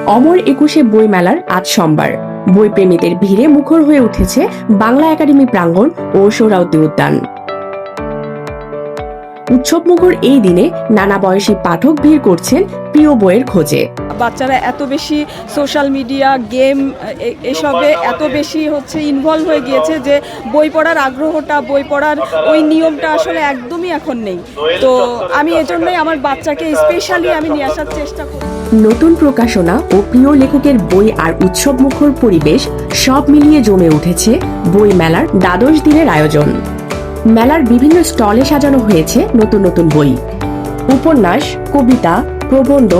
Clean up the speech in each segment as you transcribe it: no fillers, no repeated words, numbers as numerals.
অমর একুশে বইমেলার আজ সোমবার বইপ্রেমীদের ভিড়ে মুখর হয়ে উঠেছে বাংলা একাডেমি প্রাঙ্গণ ও সোহরাওয়ার্দী উদ্যান। উৎসবমুখর এই দিনে নানা বয়সী পাঠক ভিড় করছেন প্রিয় বইয়ের খোঁজে। বাচ্চারা এত বেশি সোশ্যাল মিডিয়া গেম এসবে এত বেশি ইনভলভ হয়ে গিয়েছে যে বই পড়ার আগ্রহটা, বই পড়ার ওই নিয়মটা আসলে একদমই এখন নেই। তো আমি এজন্যই আমার বাচ্চাকে স্পেশালি আমি নিয়ে আসার চেষ্টা করি। নতুন প্রকাশনা ও প্রিয় লেখকের বই আর উৎসবমুখর পরিবেশ সব মিলিয়ে জমে উঠেছে বই মেলার দ্বাদশ দিনের আয়োজন। মেলার বিভিন্ন স্টলে সাজানো হয়েছে নতুন নতুন বই, উপন্যাস, কবিতা, প্রবন্ধ,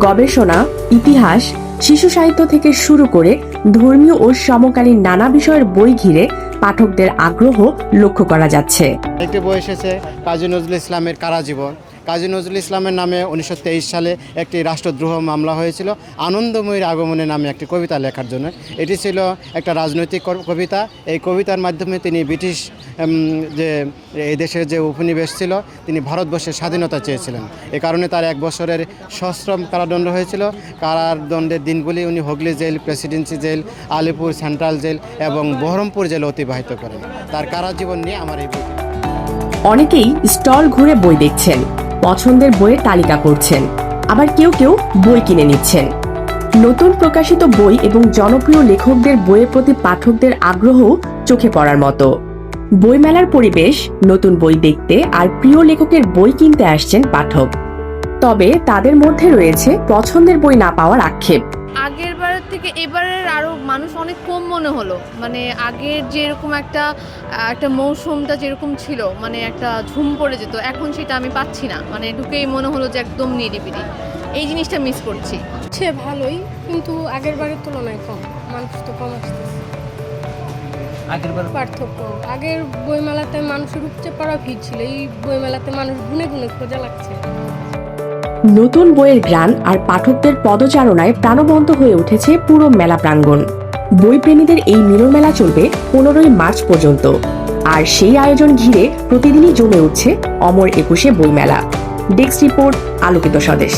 গবেষণা, ইতিহাস, শিশু সাহিত্য থেকে শুরু করে ধর্মীয় ও সমকালীন নানা বিষয়ের বই ঘিরে পাঠকদের আগ্রহ লক্ষ্য করা যাচ্ছে। একটি বই এসেছে কাজী নজরুল ইসলামের কারাজীবন। কাজী নজরুল ইসলামের নামে 1923 সালে একটি রাষ্ট্রদ্রোহ মামলা হয়েছিল আনন্দময়ীর আগমনে নামে একটি কবিতা লেখার জন্য। এটি ছিল একটা রাজনৈতিক কবিতা। এই কবিতার মাধ্যমে তিনি ব্রিটিশ যে এই দেশের যে উপনিবেশ ছিল, তিনি ভারতবর্ষের স্বাধীনতা চেয়েছিলেন। এ কারণে তার 1 বছরের সশ্রম কারাদণ্ড হয়েছিল। কারাদণ্ডের দিনগুলি উনি Hooghly jail, Presidency jail, Alipore central jail এবং বহরমপুর জেলে অতিবাহিত করেন। তার কারাজীবন নিয়ে আমার এই বই। অনেকেই স্টল ঘুরে বই দেখছেন, পছন্দের বইয়ের তালিকা করছেন, আবার কেউ কেউ বই কিনে নিচ্ছেন। নতুন প্রকাশিত বই এবং জনপ্রিয় লেখকদের বইয়ের প্রতি পাঠকদের আগ্রহ চোখে পড়ার মতো। বইমেলার পরিবেশ, নতুন বই দেখতে আর প্রিয় লেখকের বই কিনতে আসছেন পাঠক। তবে তাদের মধ্যে রয়েছে পছন্দের বই না পাওয়ার আক্ষেপ। আগের বারের থেকে এবারের আরো মানুষ অনেক কম মনে হলো। মানে আগের যেরকম একটা মৌসুমটা যেরকম ছিল, মানে একটা ঝুম পড়ে যেত, এখন সেটা আমি পাচ্ছি না। মানে ঢুকেই মনে হলো যে একদম নিরিবিলি। এই জিনিসটা মিস করছি। সে ভালোই, কিন্তু আগের বারের তুলনায় কম, মানুষ তো কম আসতেছে। পার্থক্য, আগের বইমেলাতে মানুষের উপচে পড়া ভিড় ছিল, এই বইমেলাতে মানুষ গুনে গুনে খোঁজা লাগছে। নতুন বইয়ের গ্রান আর পাঠকদের পদচারণায় প্রাণবন্ত হয়ে উঠেছে পুরো মেলা প্রাঙ্গণ। বইপ্রেমীদের এই মিলন মেলা চলবে 15ই মার্চ পর্যন্ত, আর সেই আয়োজন ঘিরে প্রতিদিনই জমে উঠছে অমর একুশে বইমেলা। ডেস্ক রিপোর্ট, আলোকিত স্বদেশ।